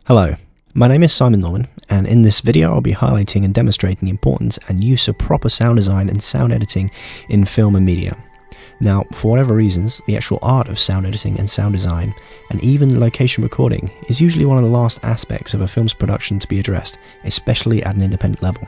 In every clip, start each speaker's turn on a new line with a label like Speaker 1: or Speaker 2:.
Speaker 1: Hello, my name is Simon Norman, and in this video I'll be highlighting and demonstrating the importance and use of proper sound design and sound editing in film and media. Now, for whatever reasons, the actual art of sound editing and sound design, and even location recording, is usually one of the last aspects of a film's production to be addressed, especially at an independent level.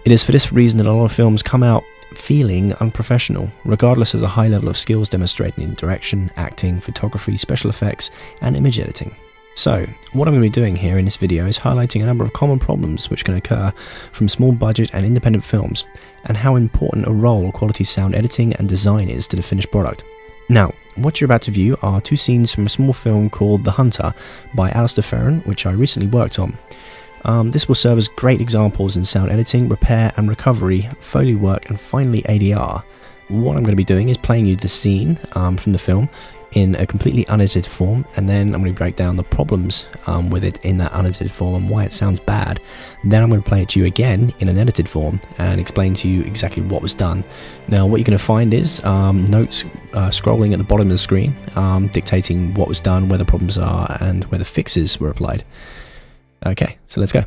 Speaker 1: It is for this reason that a lot of films come out feeling unprofessional, regardless of the high level of skills demonstrated in direction, acting, photography, special effects, and image editing. So, what I'm going to be doing here in this video is highlighting a number of common problems which can occur from small budget and independent films, and how important a role quality sound editing and design is to the finished product. Now, what you're about to view are two scenes from a small film called The Hunter by Alistair Ferron, which I recently worked on. This will serve as great examples in sound editing, repair and recovery, Foley work, and finally ADR. What I'm going to be doing is playing you the scene from the film in a completely unedited form, and then I'm going to break down the problems with it in that unedited form and why it sounds bad. Then I'm going to play it to you again in an edited form and explain to you exactly what was done. Now, what you're going to find is notes scrolling at the bottom of the screen, dictating what was done, where the problems are, and where the fixes were applied. Okay, so let's go.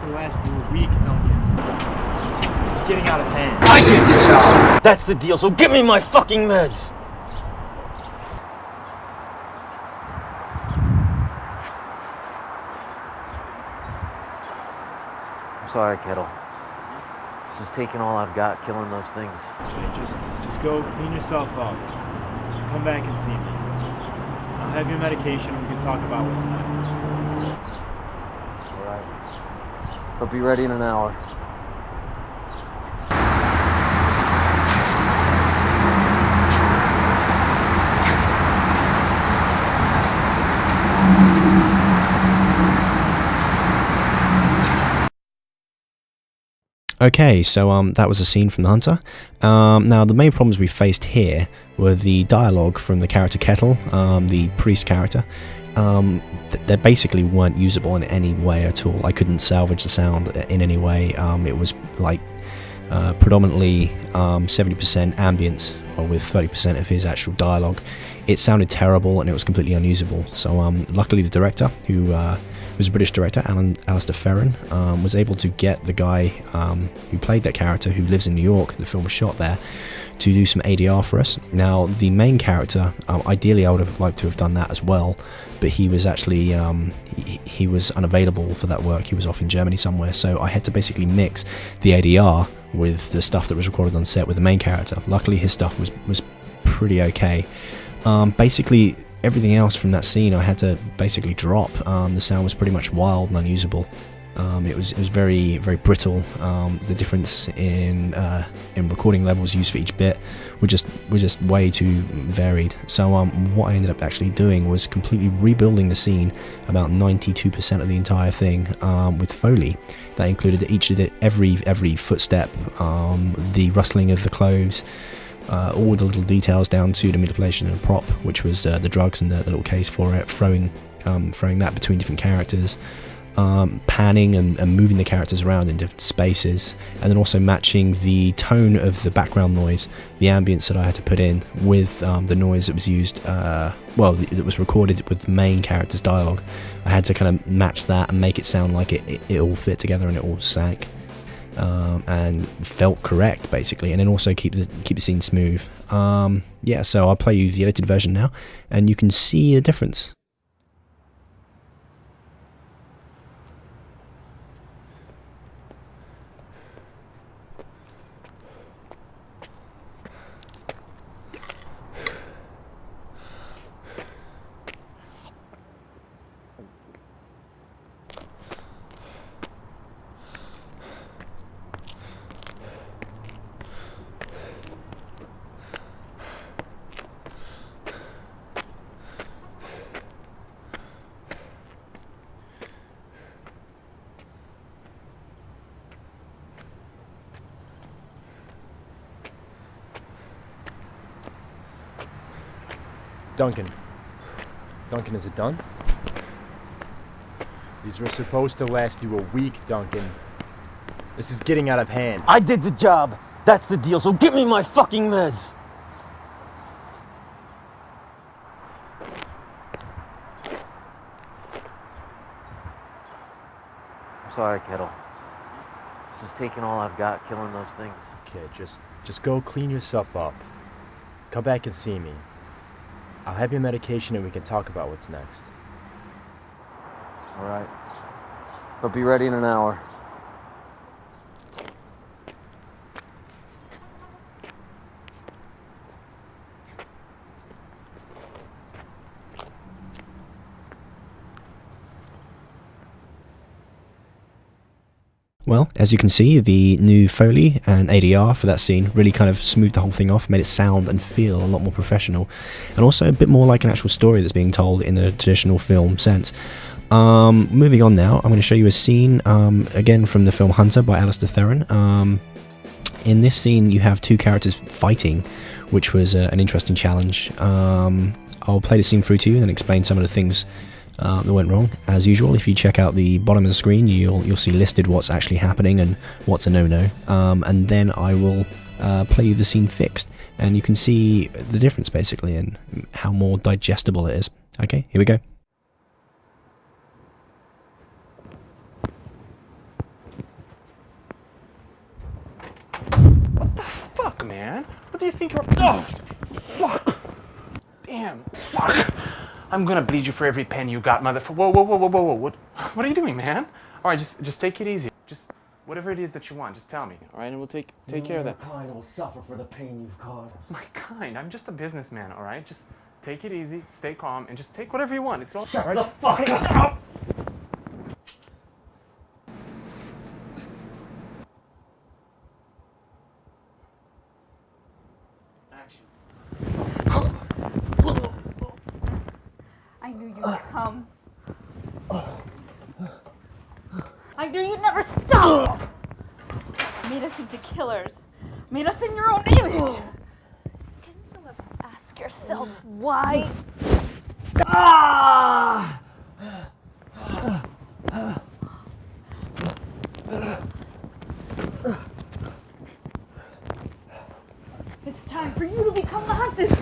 Speaker 2: Last you a week, Duncan. This is getting out of hand.
Speaker 3: I did the job! That's the deal, so give me my fucking meds! I'm sorry, Kettle. It's just taking all I've got, killing those things.
Speaker 2: Okay, just go clean yourself up. Come back and see me. I'll have your medication and we can talk about what's next.
Speaker 3: Alright. I'll be ready in an hour.
Speaker 1: Okay, so that was a scene from The Hunter. Now, the main problems we faced here were the dialogue from the character Kettle, the priest character. They basically weren't usable in any way at all. I couldn't salvage the sound in any way. It was like predominantly 70% ambience, with 30% of his actual dialogue. It sounded terrible and it was completely unusable. So luckily the director, who was a British director, Alistair Ferron, was able to get the guy who played that character, who lives in New York, the film was shot there, to do some ADR for us. Now, the main character, ideally I would have liked to have done that as well, but he was actually he was unavailable for that work. He was off in Germany somewhere, so I had to basically mix the ADR with the stuff that was recorded on set with the main character. Luckily his stuff was pretty okay. Basically everything else from that scene I had to basically drop. The sound was pretty much wild and unusable. It was very, very brittle. The difference in recording levels used for each bit were just way too varied. So what I ended up actually doing was completely rebuilding the scene, about 92% of the entire thing, with Foley. That included every footstep, the rustling of the clothes, all the little details down to the manipulation of the prop, which was the drugs and the little case for it, throwing that between different characters. Panning and moving the characters around in different spaces, and then also matching the tone of the background noise, the ambience that I had to put in, with the noise that was used, that was recorded with the main character's dialogue. I had to kind of match that and make it sound like it all fit together and it all sank and felt correct, basically, and then also keep the scene smooth. Yeah, so I'll play you the edited version now, and you can see a difference.
Speaker 2: Duncan. Duncan, is it done? These were supposed to last you a week, Duncan. This is getting out of hand.
Speaker 3: I did the job. That's the deal, so give me my fucking meds. I'm sorry, Kettle. It's just taking all I've got, killing those things.
Speaker 2: Kid, just go clean yourself up. Come back and see me. I'll have your medication and we can talk about what's next.
Speaker 3: All right. I'll be ready in an hour.
Speaker 1: Well, as you can see, the new Foley and ADR for that scene really kind of smoothed the whole thing off, made it sound and feel a lot more professional, and also a bit more like an actual story that's being told in the traditional film sense. Moving on now, I'm going to show you a scene, again from the film Hunter by Alistair Theron. In this scene, you have two characters fighting, which was an interesting challenge. I'll play the scene through to you and then explain some of the things that went wrong. As usual, if you check out the bottom of the screen, you'll see listed what's actually happening and what's a no-no, and then I will play you the scene fixed, and you can see the difference basically and how more digestible it is. Okay, here we go.
Speaker 4: What the fuck, man? What do you think you're... Oh, fuck! Damn, fuck! I'm gonna bleed you for every penny you got, motherfucker. Whoa. What are you doing, man? All right, just take it easy. Just whatever it is that you want, just tell me, all right? And we'll take care of that.
Speaker 3: Your kind will suffer for the pain you've caused.
Speaker 4: My kind? I'm just a businessman, all right? Just take it easy, stay calm, and just take whatever you want. It's all
Speaker 3: Shut
Speaker 4: right.
Speaker 3: the fuck up!
Speaker 5: I knew you'd come. I knew you'd never stop! Made us into killers. Made us in your own image. Didn't you ever ask yourself why?
Speaker 3: Ah!
Speaker 5: It's time for you to become the hunted.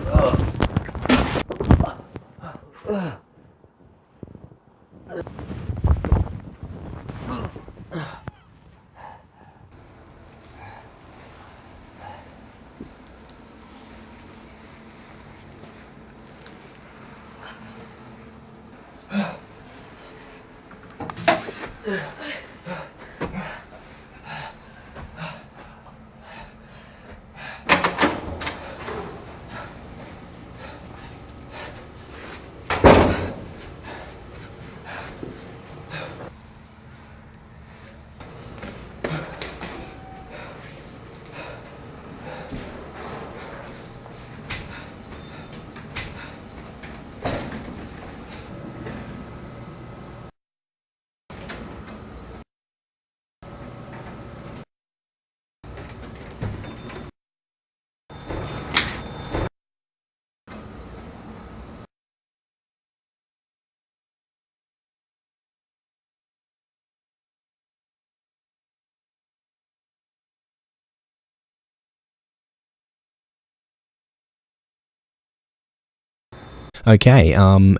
Speaker 1: Okay,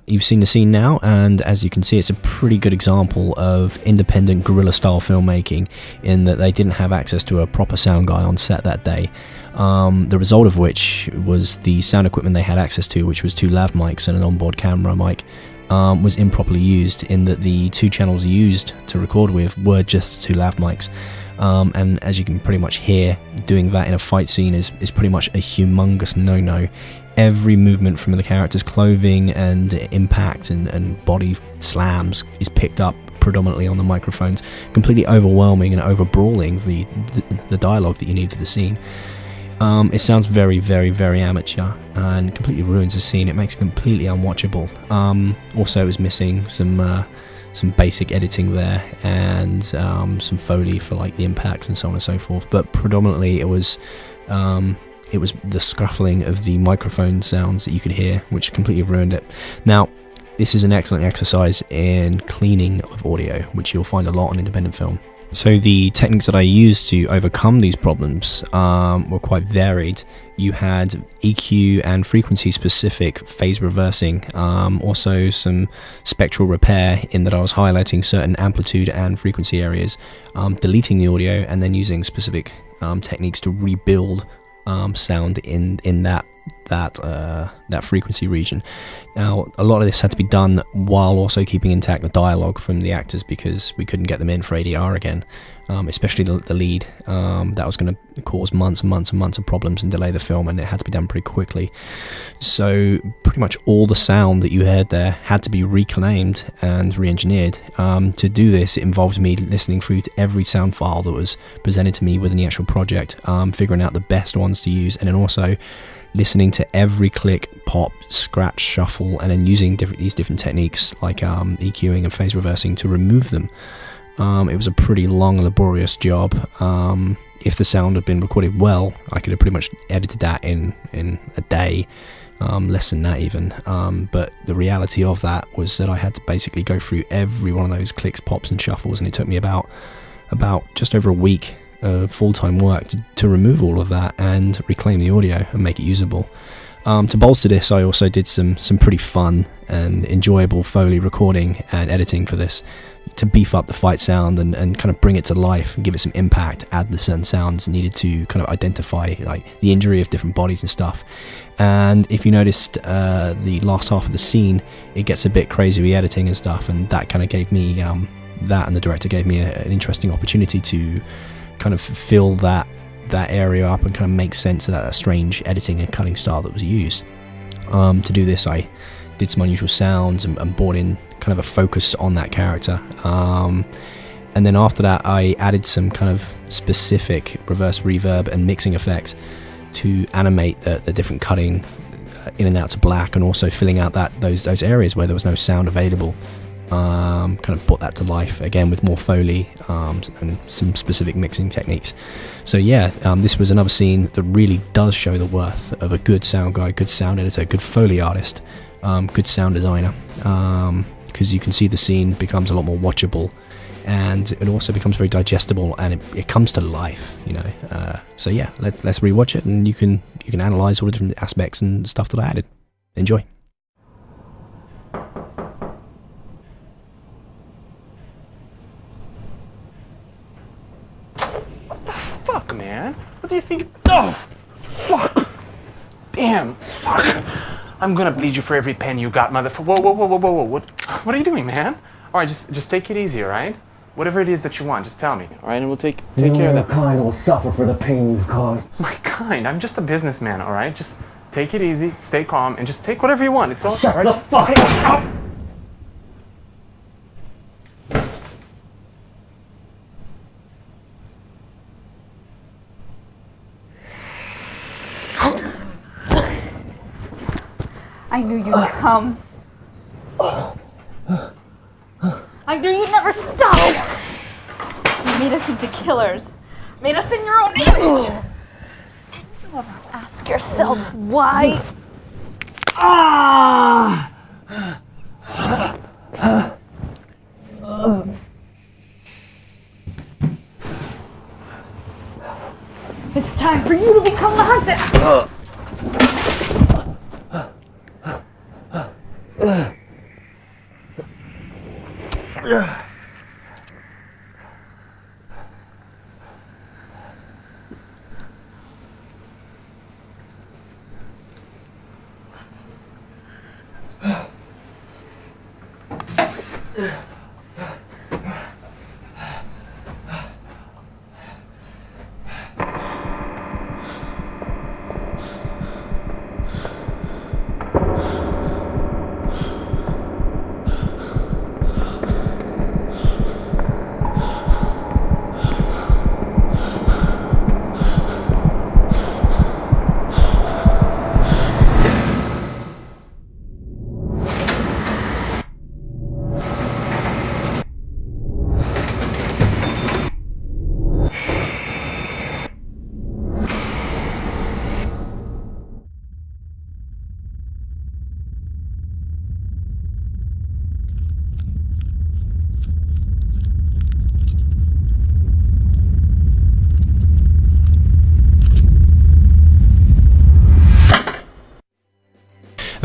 Speaker 1: you've seen the scene now, and as you can see, it's a pretty good example of independent guerrilla-style filmmaking, in that they didn't have access to a proper sound guy on set that day. The result of which was the sound equipment they had access to, which was 2 lav mics and an onboard camera mic, was improperly used, in that the 2 channels used to record with were just 2 lav mics. And as you can pretty much hear, doing that in a fight scene is pretty much a humongous no-no. Every movement from the character's clothing and impact and body slams is picked up predominantly on the microphones, completely overwhelming and over-brawling the dialogue that you need for the scene. It sounds very, very, very amateur and completely ruins the scene. It makes it completely unwatchable. Also, it was missing some basic editing there and some Foley for like the impacts and so on and so forth. But predominantly, it was it was the scuffling of the microphone sounds that you could hear, which completely ruined it. Now, this is an excellent exercise in cleaning of audio, which you'll find a lot on independent film. So the techniques that I used to overcome these problems were quite varied. You had EQ and frequency specific phase reversing, also some spectral repair in that I was highlighting certain amplitude and frequency areas, deleting the audio and then using specific techniques to rebuild sound in that frequency region. Now, a lot of this had to be done while also keeping intact the dialogue from the actors, because we couldn't get them in for ADR again, especially the lead. That was going to cause months and months and months of problems and delay the film, and it had to be done pretty quickly. So pretty much all the sound that you heard there had to be reclaimed and re-engineered. To do this, it involved me listening through to every sound file that was presented to me within the actual project, figuring out the best ones to use, and then also listening to every click, pop, scratch, shuffle, and then using these different techniques like EQing and phase reversing to remove them. It was a pretty long, laborious job. If the sound had been recorded well, I could have pretty much edited that in a day, less than that even. But the reality of that was that I had to basically go through every one of those clicks, pops, and shuffles, and it took me about just over a week full-time work to remove all of that and reclaim the audio and make it usable. To bolster this, I also did some pretty fun and enjoyable Foley recording and editing for this to beef up the fight sound and kind of bring it to life and give it some impact, add the certain sounds needed to kind of identify like the injury of different bodies and stuff. And if you noticed the last half of the scene, it gets a bit crazy with editing and stuff, and that kind of gave me that, and the director gave me an interesting opportunity to kind of fill that area up and kind of make sense of that strange editing and cutting style that was used. To do this, I did some unusual sounds and brought in kind of a focus on that character. And then after that, I added some kind of specific reverse reverb and mixing effects to animate the different cutting in and out to black, and also filling out those areas where there was no sound available. Kind of brought that to life again with more Foley and some specific mixing techniques. So yeah, this was another scene that really does show the worth of a good sound guy, good sound editor, good Foley artist, good sound designer, because you can see the scene becomes a lot more watchable, and it also becomes very digestible, and it comes to life, you know. So yeah, let's rewatch it, and you can analyze all the different aspects and stuff that I added. Enjoy.
Speaker 4: Fuck, man. What do you think? Oh, fuck. Damn. Fuck. I'm gonna bleed you for every pen you got, motherfucker. Whoa. What are you doing, man? All right, just take it easy, all right? Whatever it is that you want, just tell me, all right? And we'll take care of that.
Speaker 6: Your kind will suffer for the pain you've caused.
Speaker 4: My kind? I'm just a businessman, all right? Just take it easy, stay calm, and just take whatever you want. It's all
Speaker 6: Shut
Speaker 4: right.
Speaker 6: the fuck up!
Speaker 5: I knew you'd come. I knew you'd never stop. You made us into killers. Made us in your own image. Didn't you ever ask yourself why? It's time for you to become the hunted.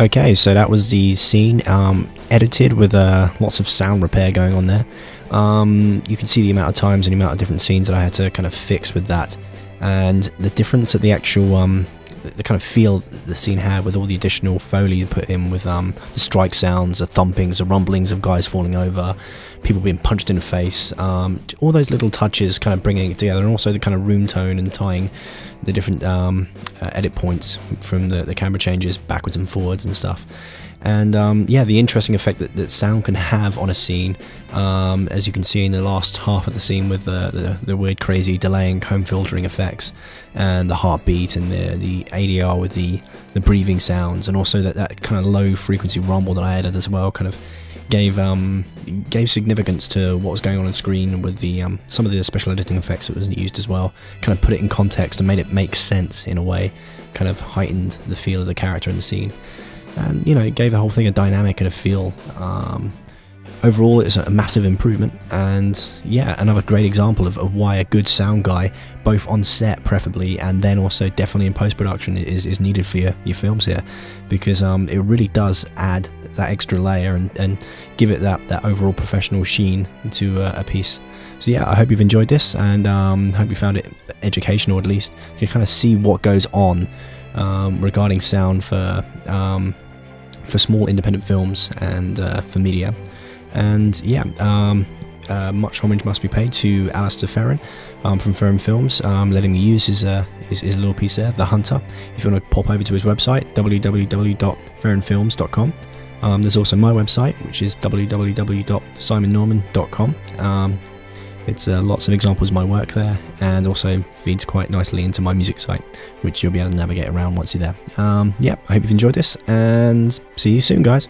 Speaker 1: Okay, so that was the scene, edited with lots of sound repair going on there. You can see the amount of times and the amount of different scenes that I had to kind of fix with that, and the difference that the actual the kind of feel the scene had with all the additional foley you put in with the strike sounds, the thumpings, the rumblings of guys falling over, people being punched in the face, all those little touches kind of bringing it together, and also the kind of room tone and tying the different edit points from the camera changes backwards and forwards and stuff. And yeah, the interesting effect that sound can have on a scene, as you can see in the last half of the scene with the weird crazy delaying comb filtering effects and the heartbeat and the ADR with the breathing sounds, and also that kind of low frequency rumble that I added as well kind of gave significance to what was going on screen with the some of the special editing effects that was used as well, kind of put it in context and made it make sense in a way, kind of heightened the feel of the character in the scene. And you know, it gave the whole thing a dynamic and a feel. Overall, it's a massive improvement, and yeah, another great example of why a good sound guy, both on set preferably and then also definitely in post-production, is needed for your films here, because it really does add that extra layer and give it that overall professional sheen to a piece. So yeah, I hope you've enjoyed this, and hope you found it educational. At least you can kind of see what goes on regarding sound for small independent films and for media. And yeah, much homage must be paid to Alistair Ferrin from Ferrin Films, letting me use his little piece there, The Hunter. If you want to pop over to his website, www.ferrinfilms.com. There's also my website, which is www.simonnorman.com. It's lots of examples of my work there, and also feeds quite nicely into my music site, which you'll be able to navigate around once you're there. Yeah, I hope you've enjoyed this, and see you soon, guys.